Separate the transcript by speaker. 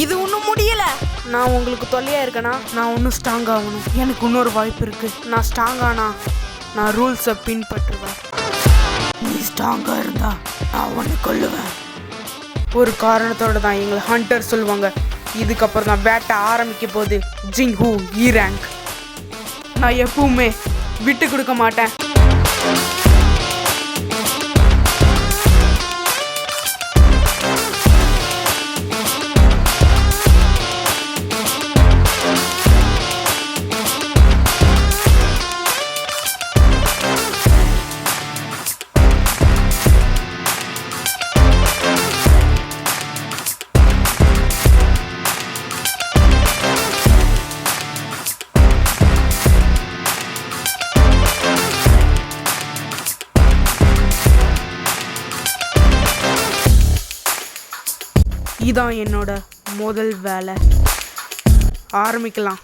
Speaker 1: இது ஒன்றும் முடியல. நான் உங்களுக்கு தொல்லையா இருக்கேனா? நான் ஒன்றும் ஸ்ட்ராங் ஆகணும். எனக்கு இன்னொரு வாய்ப்பு இருக்கு. நான் ஸ்ட்ராங் ஆனா நான் ரூல்ஸை பின்பற்றுவேன். நீ ஸ்ட்ராங்காக இருந்தா நான் உன்னை கொல்லுவேன். ஒரு காரணத்தோட தான் எங்களை ஹண்டர் சொல்லுவாங்க. இதுக்கப்புறம் தான் வேட்டை ஆரம்பிக்க போகுது. ஜிங்ஹூ இ ரேங்க். நான் எப்பவுமே விட்டு கொடுக்க மாட்டேன். இதான் என்னோட முதல் வேலை. ஆரம்பிக்கலாம்.